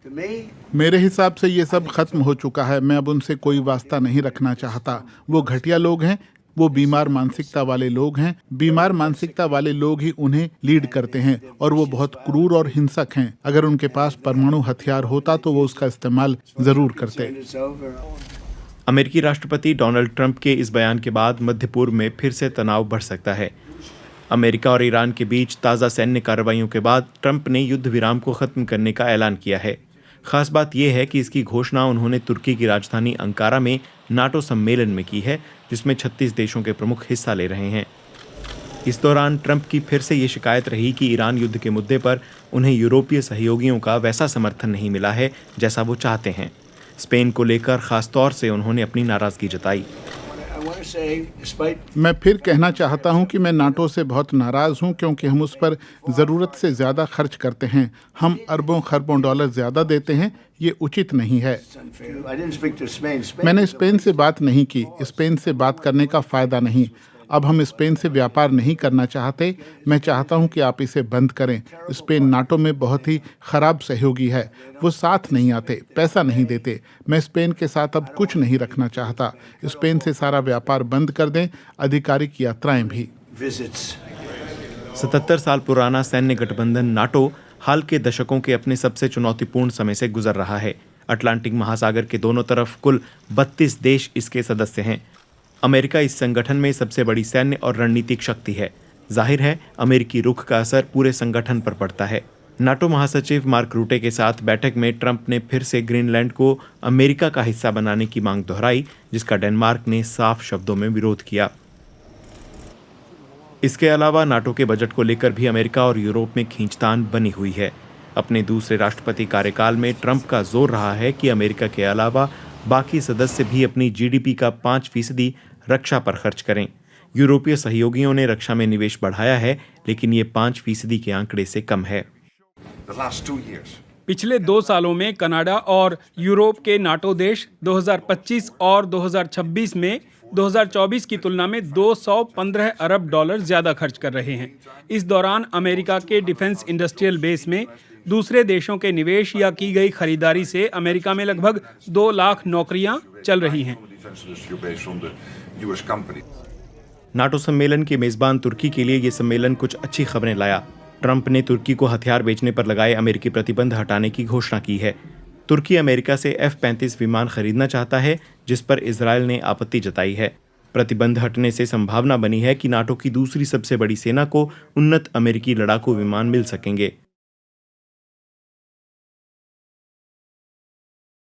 मेरे हिसाब से ये सब खत्म हो चुका है। मैं अब उनसे कोई वास्ता नहीं रखना चाहता। वो घटिया लोग हैं, वो बीमार मानसिकता वाले लोग हैं। बीमार मानसिकता वाले लोग ही उन्हें लीड करते हैं और वो बहुत क्रूर और हिंसक हैं। अगर उनके पास परमाणु हथियार होता तो वो उसका इस्तेमाल जरूर करते। अमेरिकी राष्ट्रपति डोनाल्ड ट्रंप के इस बयान के बाद मध्य पूर्व में फिर से तनाव बढ़ सकता है। अमेरिका और ईरान के बीच ताज़ा सैन्य कार्रवाइयों के बाद ट्रंप ने युद्ध विराम को खत्म करने का ऐलान किया है। खास बात यह है कि इसकी घोषणा उन्होंने तुर्की की राजधानी अंकारा में नाटो सम्मेलन में की है, जिसमें 36 देशों के प्रमुख हिस्सा ले रहे हैं। इस दौरान ट्रंप की फिर से ये शिकायत रही कि ईरान युद्ध के मुद्दे पर उन्हें यूरोपीय सहयोगियों का वैसा समर्थन नहीं मिला है जैसा वो चाहते हैं। स्पेन को लेकर खास तौर से उन्होंने अपनी नाराजगी जताई। मैं फिर कहना चाहता हूं कि मैं नाटो से बहुत नाराज हूं, क्योंकि हम उस पर ज़रूरत से ज़्यादा खर्च करते हैं। हम अरबों खरबों डॉलर ज़्यादा देते हैं। ये उचित नहीं है। मैंने स्पेन से बात नहीं की। स्पेन से बात करने का फ़ायदा नहीं। अब हम स्पेन से व्यापार नहीं करना चाहते। मैं चाहता हूं कि आप इसे बंद करें। स्पेन नाटो में बहुत ही खराब सहयोगी है। वो साथ नहीं आते, पैसा नहीं देते। मैं स्पेन के साथ अब कुछ नहीं रखना चाहता। स्पेन से सारा व्यापार बंद कर दें, आधिकारिक यात्राएं भी। 77 साल पुराना सैन्य गठबंधन नाटो हाल के दशकों के अपने सबसे चुनौतीपूर्ण समय से गुजर रहा है। अटलांटिक महासागर के दोनों तरफ कुल 32 देश इसके सदस्य हैं। अमेरिका इस संगठन में सबसे बड़ी सैन्य और रणनीतिक शक्ति है। जाहिर है, अमेरिकी रुख का असर पूरे संगठन पर पड़ता है। नाटो महासचिव मार्क रूटे के साथ बैठक में ट्रंप ने फिर से ग्रीनलैंड को अमेरिका का हिस्सा बनाने की मांग दोहराई, जिसका डेनमार्क ने साफ शब्दों में विरोध किया। इसके अलावा नाटो के बजट को लेकर भी अमेरिका और यूरोप में खींचतान बनी हुई है। अपने दूसरे राष्ट्रपति कार्यकाल में ट्रंप का जोर रहा है कि अमेरिका के अलावा बाकी सदस्य भी अपनी जीडीपी का 5% रक्षा पर खर्च करें। यूरोपीय सहयोगियों ने रक्षा में निवेश बढ़ाया है, लेकिन ये 5% के आंकड़े से कम है। पिछले 2 सालों में कनाडा और यूरोप के नाटो देश 2025 और 2026 में 2024 की तुलना में 215 अरब डॉलर ज्यादा खर्च कर रहे हैं। इस दौरान अमेरिका के डिफेंस इंडस्ट्रियल बेस में दूसरे देशों के निवेश या की गई खरीदारी से अमेरिका में लगभग 2 लाख नौकरियां चल रही हैं। नाटो सम्मेलन के मेजबान तुर्की के लिए ये सम्मेलन कुछ अच्छी खबरें लाया। ट्रंप ने तुर्की को हथियार बेचने पर लगाए अमेरिकी प्रतिबंध हटाने की घोषणा की है। तुर्की अमेरिका से F-35 विमान खरीदना चाहता है, जिस पर इजरायल ने आपत्ति जताई है। प्रतिबंध हटने से संभावना बनी है कि नाटो की दूसरी सबसे बड़ी सेना को उन्नत अमेरिकी लड़ाकू विमान मिल सकेंगे।